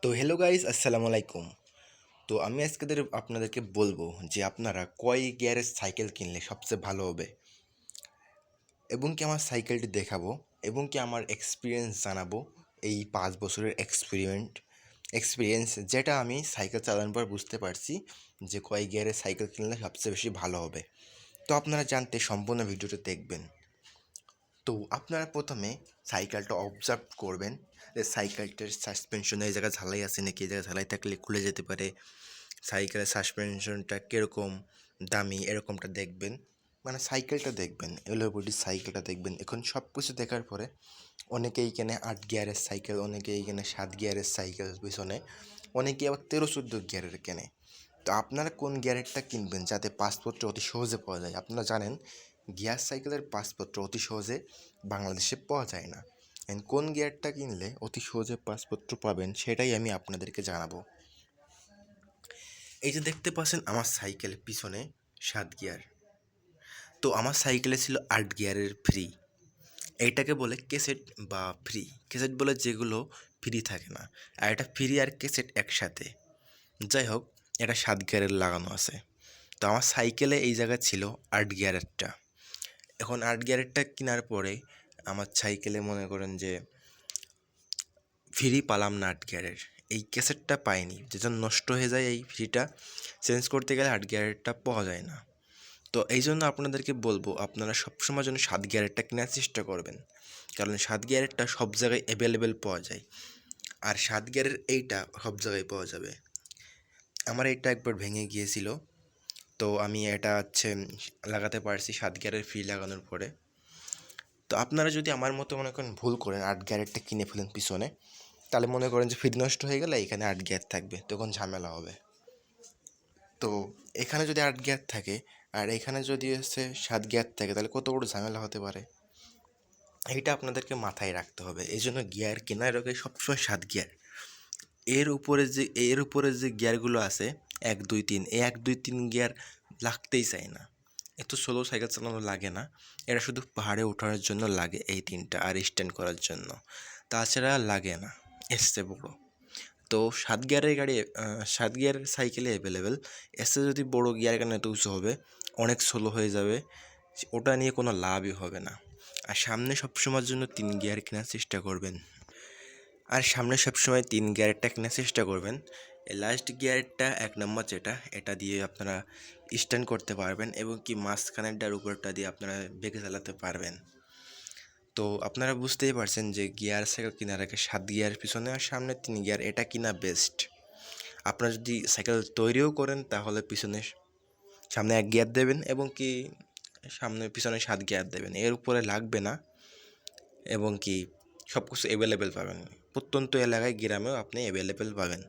তো hello guys, আসসালামু আলাইকুম। তো আমি আজকে আপনাদেরকে বলবো যে আপনারা কয় গিয়ারের সাইকেল কিনলে সবচেয়ে ভালো হবে, এবং কি আমার সাইকেলটি দেখাবো, এবং কি আমার এক্সপিরিয়েন্স জানাবো। এই 5 বছরের এক্সপিরিয়েন্স যেটা আমি সাইকেল চালানোর পর বুঝতে পারছি যে কয় গিয়ারের সাইকেল কিনলে সবচেয়ে বেশি ভালো হবে। তো আপনারা জানতে সম্পূর্ণ ভিডিওটা দেখবেন। তো আপনারা প্রথমে সাইকেলটা অবজার্ভ করবেন যে সাইকেলটার সাসপেনশন এই জায়গায় ঝালাই আছে নাকি, এই জায়গায় ঝালাই থাকলে খুলে যেতে পারে। সাইকেলের সাসপেনশনটা কীরকম দামি এরকমটা দেখবেন, মানে সাইকেলটা দেখবেন, এলোবডি সাইকেলটা দেখবেন। এখন সব কিছু দেখার পরে অনেকেই কেনে 8 গিয়ারের সাইকেল, অনেকেই কেনে 7 গিয়ারের সাইকেল পিছনে, অনেকেই আবার 13-14 গিয়ারের কেনে। তো আপনারা কোন গিয়ারেরটা কিনবেন যাতে পাসপোর্টটা অতি সহজে পাওয়া যায়? আপনারা জানেন গিয়ার সাইকেলের পাসপোর্টটা অতি সহজে বাংলাদেশে পাওয়া যায় না। কোন গিয়ারটা কিনলে অতি সহজে পাসপোর্ট পাবেন সেটাই আমি আপনাদেরকে জানাবো। এই যে দেখতে পাচ্ছেন আমার সাইকেলের পিছনে 7 গিয়ার, তো আমার সাইকেলে ছিল 8 গিয়ারের ফ্রি। এইটাকে বলে কেসেট বা ফ্রি। কেসেট বলে যেগুলো ফ্রি থাকে না, আর এটা ফ্রি আর কেসেট একসাথে। যাই হোক, এটা 7 গিয়ারের লাগানো আছে। তো আমার সাইকেলে এই জায়গায় ছিল 8 গিয়ারেরটা। এখন 8 গিয়ারেরটা কেনার পরে আমার সাইকেলে মনে করেন যে ফ্রি পালাম না 8 গিয়ারের, এই ক্যাসেটটা পাইনি, যেজন্য নষ্ট হয়ে যায়। এই ফ্রিটা চেঞ্জ করতে গেলে 8 গিয়ারেরটা পাওয়া যায় না। তো এই জন্য আপনাদেরকে বলবো আপনারা সবসময় যেন 7 গিয়ারেরটা কেনার চেষ্টা করবেন, কারণ 7 গিয়ারেরটা সব জায়গায় অ্যাভেলেবেল পাওয়া যায়, আর 7 গিয়ারের এইটা সব জায়গায় পাওয়া যাবে। আমার এইটা একবার ভেঙে গিয়েছিল, তো আমি এটা লাগাতে পারছি 7 গিয়ারের ফ্রি লাগানোর পরে। তো আপনারা যদি আমার মতো মনে করেন ভুল করেন 8 গিয়ারেরটা কিনে ফেলেন পিছনে, তাহলে মনে করেন যে ফ্রি নষ্ট হয়ে গেলে এখানে 8 গিয়ার থাকবে, তখন ঝামেলা হবে। তো এখানে যদি 8 গিয়ার থাকে আর এখানে যদি 7 গিয়ার থাকে, তাহলে কত বড় ঝামেলা হতে পারে, এইটা আপনাদেরকে মাথায় রাখতে হবে। এই জন্য গিয়ার কেনার আগে সবসময় 7 গিয়ার। এর উপরে যে গিয়ারগুলো আছে 1 2 3, এই 1 2 3 গিয়ার লাগতেই চায় না, এত স্লো সাইকেল চালানো লাগে না। এটা শুধু পাহাড়ে ওঠার জন্য লাগে এই তিনটা, আর স্ট্যান্ড করার জন্য, তাছাড়া লাগে না এসছে বড়। তো 7 গিয়ারের গাড়ি, 7 গিয়ারের সাইকেলে অ্যাভেলেবেল। এসে যদি বড় গিয়ার কেন এত উঁচু হবে, অনেক স্লো হয়ে যাবে, ওটা নিয়ে কোনো লাভই হবে না। আর সামনে সবসময়ের জন্য 3 গিয়ার কেনার চেষ্টা করবেন, আর সামনে সবসময় 3 গিয়ারেরটা কেনার চেষ্টা করবেন। এই লাস্ট গিয়ারটা 1 নম্বর যেটা, এটা দিয়ে আপনারা স্ট্যান্ড করতে পারবেন, এবং কি মাঝখানেরটার উপরটা দিয়ে আপনারা বেঁকে চালাতে পারবেন। তো আপনারা বুঝতেই পারছেন যে গিয়ার সাইকেল কেনার আগে 7 গিয়ার পিছনে আর সামনে 3 গিয়ার এটা কিনা বেস্ট। আপনারা যদি সাইকেল তৈরিও করেন তাহলে সামনে 1 গিয়ার দেবেন, এবং কি সামনে পিছনে 7 গিয়ার দেবেন, এর উপরে লাগবে না, এবং কি সব কিছু অ্যাভেলেবেল পাবেন। প্রত্যন্ত এলাকায় গ্রামেও আপনি অ্যাভেলেবেল পাবেন।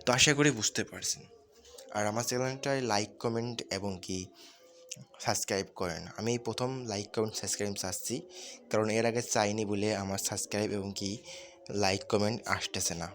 তো আশা করি বুঝতে পারছেন। আর আমার চ্যানেলটায় লাইক কমেন্ট এবং কি সাবস্ক্রাইব করেন। আমি এই প্রথম লাইক কমেন্ট সাবস্ক্রাইব চাচ্ছি, কারণ এর আগে চাইনি বলে আমার সাবস্ক্রাইব এবং কি লাইক কমেন্ট আসতেছে না।